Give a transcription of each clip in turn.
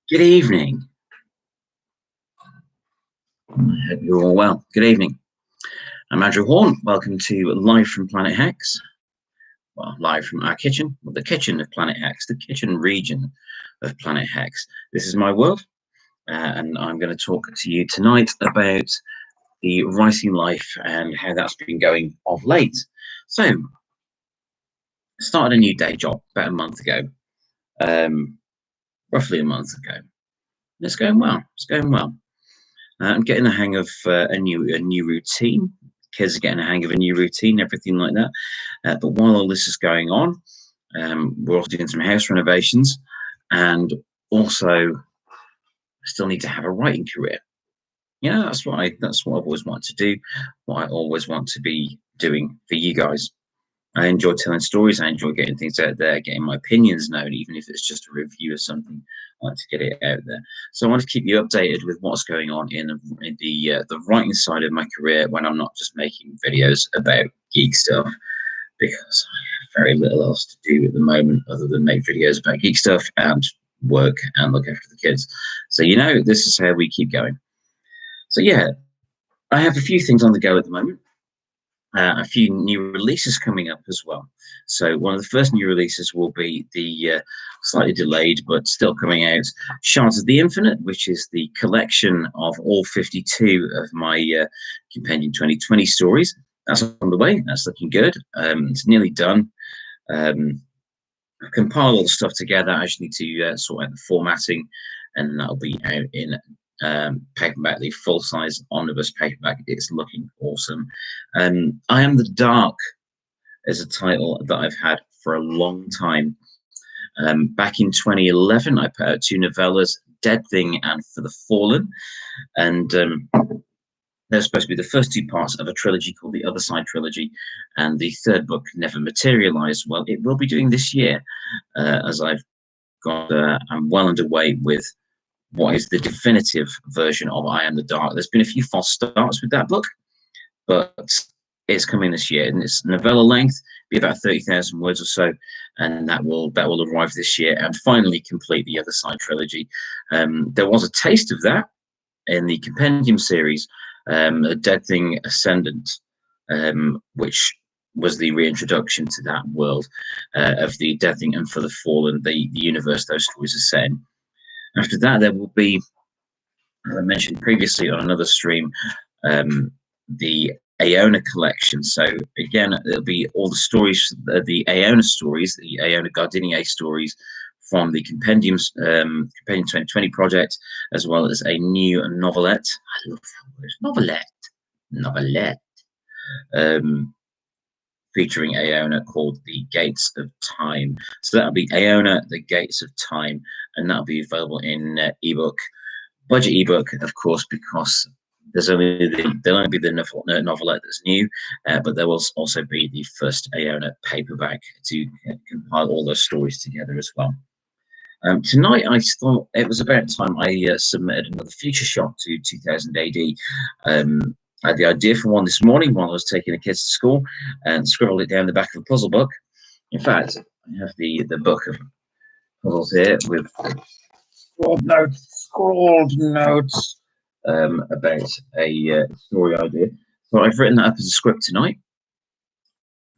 Good evening. I hope you're all well. Good evening. I'm Andrew Horn. Welcome to Live from Planet Hex. Well, live from our kitchen, well, the kitchen of Planet Hex, the kitchen region of Planet Hex. This is my world, and I'm going to talk to you tonight about the writing life and how that's been going of late. So, I started a new day job about a month ago, roughly a month ago. It's going well. It's going well. I'm getting the hang of a new routine. Kids are getting a hang of a new routine, everything like that. But while all this is going on, we're also doing some house renovations, and also still need to have a writing career. Yeah, that's what I've always wanted to do. What I always want to be doing for you guys. I enjoy telling stories. I enjoy getting things out there, getting my opinions known, even if it's just a review of something. I like to get it out there. So I want to keep you updated with what's going on in the writing side of my career when I'm not just making videos about geek stuff, because I have very little else to do at the moment other than make videos about geek stuff and work and look after the kids. So, this is how we keep going. So, yeah, I have a few things on the go at the moment. A few new releases coming up as well. So one of the first new releases will be the slightly delayed but still coming out Shards of the Infinite, which is the collection of all 52 of my Compendium 2020 stories. That's on the way. That's looking good. It's nearly done. I've compiled all the stuff together. I just need to sort out the formatting, and that'll be out in paperback, the full-size omnibus paperback. It's looking awesome. I Am the Dark is a title that I've had for a long time. Back in 2011, I put out two novellas, Dead Thing and For the Fallen, and they're supposed to be the first two parts of a trilogy called the Other Side Trilogy, and the third book never materialized. Well, it will be doing this year, as I've got, I'm well underway with what is the definitive version of I Am the Dark. There's been a few false starts with that book, but it's coming this year, and it's novella length, be about 30,000 words or so, and that will arrive this year and finally complete the Other Side trilogy. There was a taste of that in the Compendium series, A Dead Thing Ascendant, which was the reintroduction to that world of the Dead Thing and For the Fallen, the universe those stories are set in. After that, there will be, as I mentioned previously on another stream, the Aona collection. So again, it'll be all the stories, the Aona stories, the Aona Gardinier stories from the Compendium 2020 project, as well as a new novelette. I love that word, novelette. Featuring Aona, called The Gates of Time. So that'll be Aona, The Gates of Time, and that'll be available in ebook, budget ebook, of course, because there'll only be the novelette that's new, but there will also be the first Aona paperback to compile all those stories together as well. Tonight, I thought it was about time I submitted another Future Shock to 2000 AD. I had the idea for one this morning while I was taking the kids to school, and scribbled it down the back of a puzzle book. In fact, I have the book of puzzles here with scrawled notes about a story idea. So I've written that up as a script tonight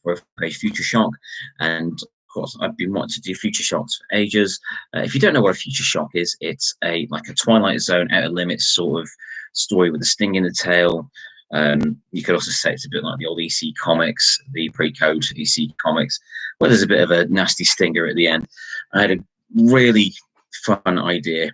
for a page Future Shock, and of course I've been wanting to do Future Shocks for ages. If you don't know what a Future Shock is, it's like a Twilight Zone, Outer Limits sort of story with a sting in the tail. You could also say it's a bit like the old EC comics, the pre-code EC comics, where there's a bit of a nasty stinger at the end. I had a really fun idea.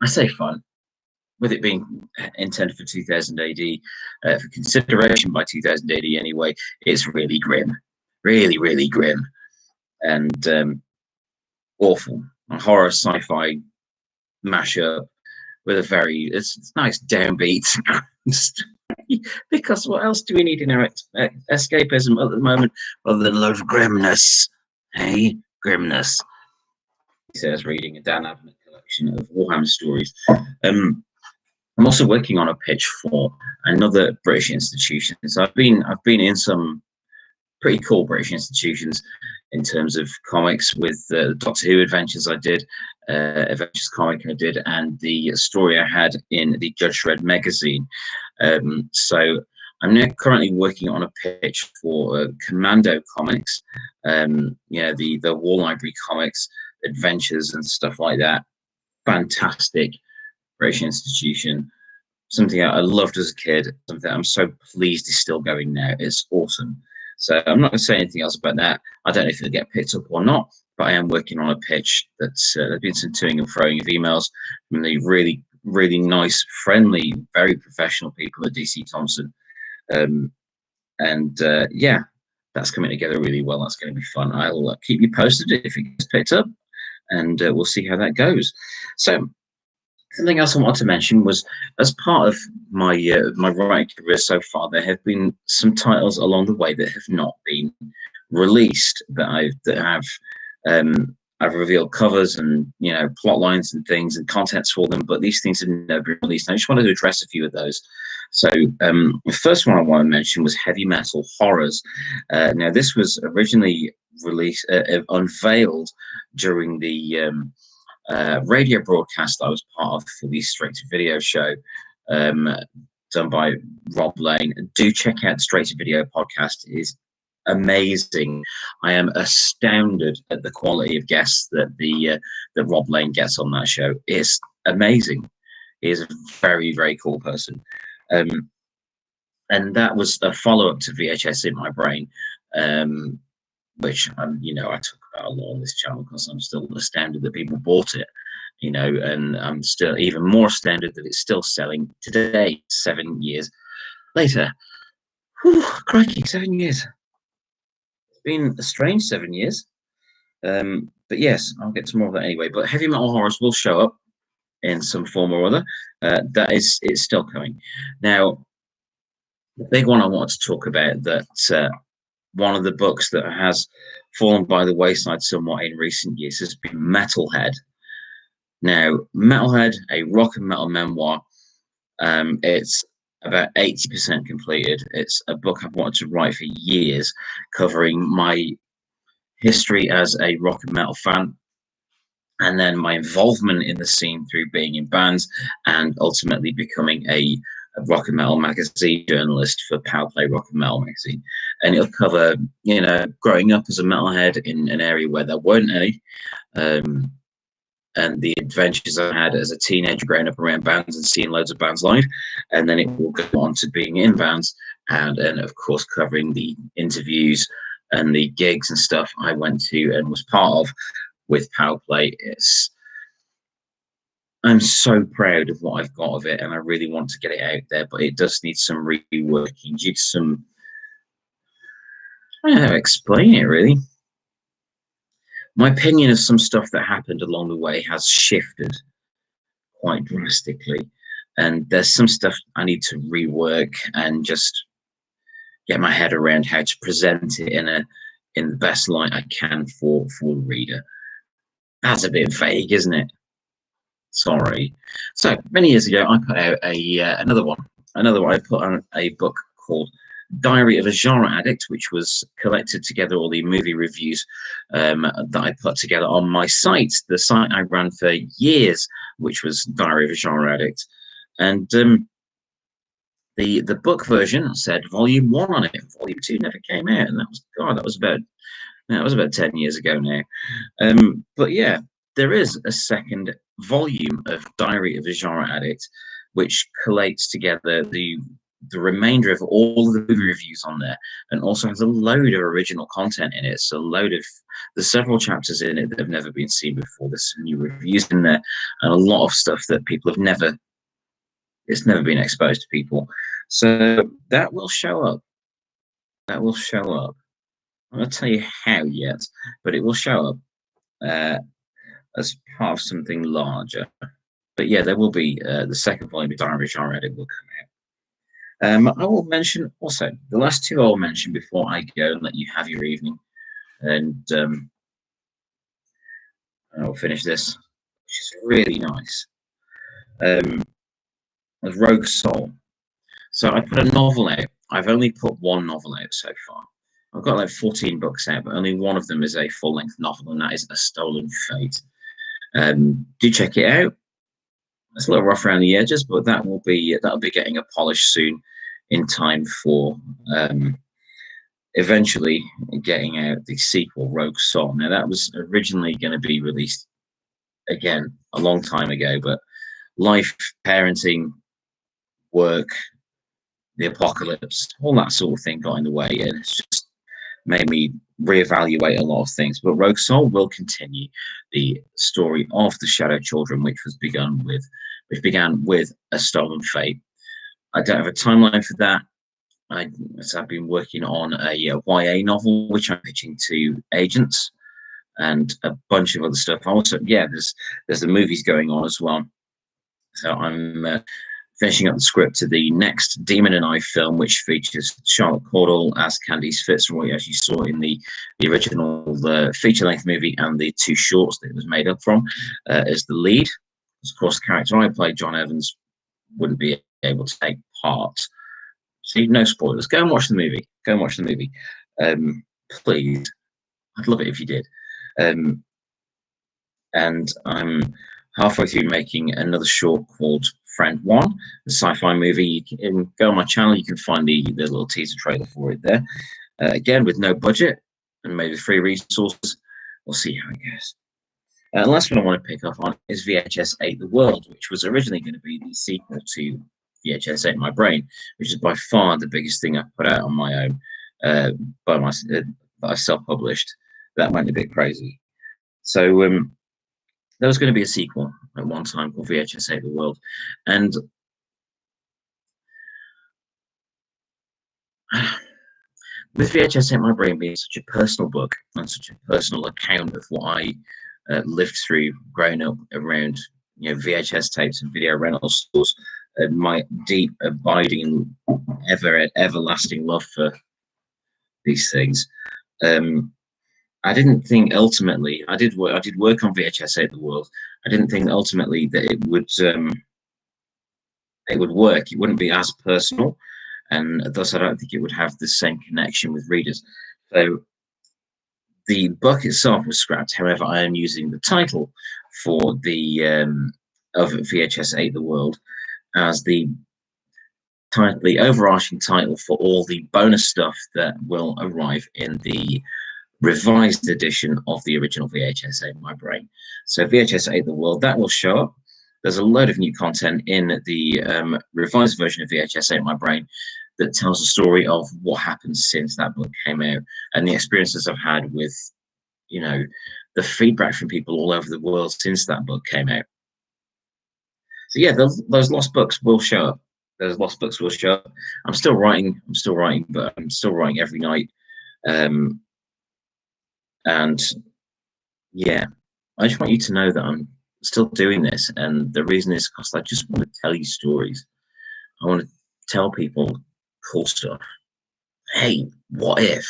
I say fun, with it being intended for 2000 AD, for consideration by 2000 AD anyway. It's really grim, really grim, and awful. A horror sci-fi mashup with a very it's nice downbeat. Because what else do we need in our escapism at the moment other than a load of grimness? Hey, grimness. He says, reading a Dan Abnett collection of Warhammer stories. I'm also working on a pitch for another British institution. So I've been in some pretty cool British institutions in terms of comics with the Doctor Who adventures I did, Adventures comic I did, and the story I had in the Judge Dredd magazine. So I'm now currently working on a pitch for Commando Comics, the War Library comics, adventures and stuff like that. Fantastic British institution. Something I loved as a kid, something I'm so pleased is still going now. It's awesome. So I'm not going to say anything else about that. I don't know if it'll get picked up or not, but I am working on a pitch that's there's been some toing and froing of emails from the really, really nice, friendly, very professional people at DC Thompson. Yeah, that's coming together really well. That's going to be fun. I'll keep you posted if it gets picked up, and we'll see how that goes. So something else I wanted to mention was, as part of my my writing career so far, there have been some titles along the way that have not been released that I've revealed covers and plot lines and things and contents for them, but these things have never been released. And I just wanted to address a few of those. So the first one I want to mention was Heavy Metal Horrors. Now this was originally released, unveiled during the radio broadcast I was part of for the Straight to Video show, done by Rob Lane. Do check out the Straight to Video podcast. It is amazing. I am astounded at the quality of guests that Rob Lane gets on that show. It's amazing. He is a very, very cool person. And that was a follow-up to VHS in My Brain, which I talk about a lot on this channel because I'm still astounded that people bought it, and I'm still even more astounded that it's still selling today, 7 years later. Whew, crikey, 7 years. It's been a strange 7 years. But yes, I'll get to more of that anyway. But Heavy Metal Horrors will show up in some form or other. It's still coming. Now, the big one I wanted to talk about, that one of the books that has fallen by the wayside somewhat in recent years has been Metalhead. Now, Metalhead, a rock and metal memoir, it's about 80% completed. It's a book I've wanted to write for years, covering my history as a rock and metal fan, and then my involvement in the scene through being in bands, and ultimately becoming a rock and metal magazine journalist for Power Play Rock and Metal magazine. And it'll cover, growing up as a metalhead in an area where there weren't any, and the adventures I had as a teenager growing up around bands and seeing loads of bands live. And then it will go on to being in bands, and of course covering the interviews and the gigs and stuff I went to and was part of with Power Play. I'm so proud of what I've got of it, and I really want to get it out there, but it does need some reworking due to some, I don't know how to explain it really. My opinion of some stuff that happened along the way has shifted quite drastically, and there's some stuff I need to rework and just get my head around how to present it in the best light I can for the reader. That's a bit vague, isn't it? Sorry. So many years ago, I put out another one. I put on a book called Diary of a Genre Addict, which was collected together all the movie reviews that I put together on my site, the site I ran for years, which was Diary of a Genre Addict. And the book version said Volume 1 on it. Volume 2 never came out, and that was about 10 years ago now. But yeah, there is a second volume of Diary of a Genre Addict, which collates together the remainder of all of the movie reviews on there, and also has a load of original content in it. So there's several chapters in it that have never been seen before. There's some new reviews in there, and a lot of stuff that people have never been exposed to people. So that will show up. I'm not tell you how yet, but it will show up as part of something larger. But yeah, there will be the second volume of Diary of a Genre Addict will come out. I will mention also the last two I will mention before I go and let you have your evening, and I'll finish this, which is really nice. As Rogue Soul. So I put a novel out. I've only put one novel out so far. I've got like 14 books out, but only one of them is a full-length novel, and that is A Stolen Fate. Do check it out. It's a little rough around the edges, but that'll be getting a polish soon, in time for eventually getting out the sequel, Rogue Soul. Now, that was originally going to be released again a long time ago, but life, parenting, work, the apocalypse, all that sort of thing got in the way, and it's just made me reevaluate a lot of things. But Rogue Soul will continue the story of the Shadow Children, which began with A Stolen Fate. I don't have a timeline for that. I've been working on a YA novel, which I'm pitching to agents, and a bunch of other stuff. Also, there's the movies going on as well. So I'm finishing up the script to the next Demon and I film, which features Charlotte Cordell as Candice Fitzroy, as you saw in the original feature-length movie, and the 2 shorts that it was made up from, as the lead. Of course, the character I played, John Evans, wouldn't be able to take part. So no spoilers. Go and watch the movie. Please. I'd love it if you did. And I'm halfway through making another short called Friend One, the sci-fi movie. You can go on my channel. You can find the little teaser trailer for it there. Again, with no budget and maybe free resources. We'll see how it goes. The last one I want to pick up on is VHS Save the World, which was originally going to be the sequel to VHS Save My Brain, which is by far the biggest thing I've put out on my own, that I self-published. That went a bit crazy. So there was going to be a sequel at one time called VHS Save the World, and with VHS Save My Brain being such a personal book and such a personal account of what I lived through growing up around VHS tapes and video rental stores, my deep, abiding, everlasting love for these things. I didn't think ultimately, I did work on VHS Save the World. I didn't think ultimately that it would work. It wouldn't be as personal, and thus I don't think it would have the same connection with readers. So the book itself was scrapped. However, I am using the title for the of VHS Save the World as the overarching title for all the bonus stuff that will arrive in the revised edition of the original VHS Save My Brain. So VHS Save the World, that will show up. There's a load of new content in the revised version of VHS Save My Brain that tells the story of what happened since that book came out, and the experiences I've had with, the feedback from people all over the world since that book came out. So yeah, those lost books will show up. I'm still writing, but I'm still writing every night. And yeah, I just want you to know that I'm still doing this, and the reason is because I just want to tell you stories. I want to tell people cool stuff. Hey, what if?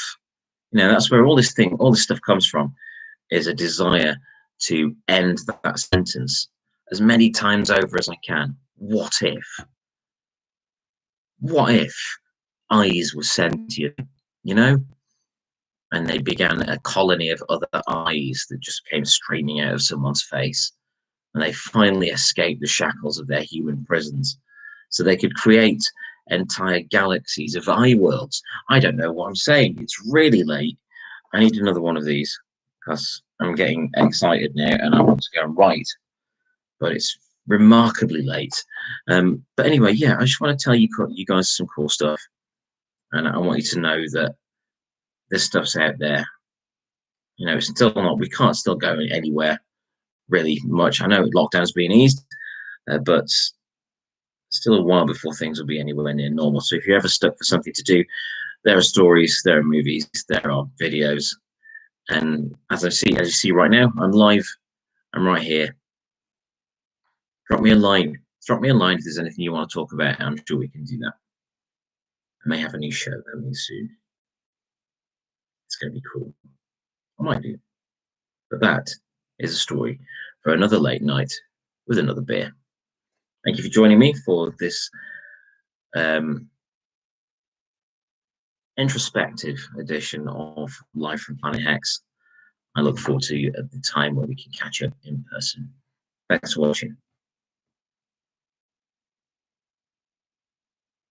That's where all this stuff comes from, is a desire to end that sentence as many times over as I can. What if? What if eyes were sentient, and they began a colony of other eyes that just came streaming out of someone's face, and they finally escaped the shackles of their human prisons, so they could create entire galaxies of eye worlds. I don't know what I'm saying. It's really late. I need another one of these because I'm getting excited now and I want to go and write, but it's remarkably late. But anyway, yeah, I just want to tell you guys some cool stuff, and I want you to know that this stuff's out there. It's still not, we can't still go anywhere really much. I know lockdown's being eased, but still a while before things will be anywhere near normal. So if you're ever stuck for something to do, there are stories, there are movies, there are videos, and as you see right now, I'm live. I'm right here. Drop me a line. If there's anything you want to talk about. I'm sure we can do that. I may have a new show coming soon. It's going to be cool. I might do. But that is a story for another late night with another beer. Thank you for joining me for this introspective edition of Live from Planet Hex. I look forward to the time where we can catch up in person. Thanks for watching.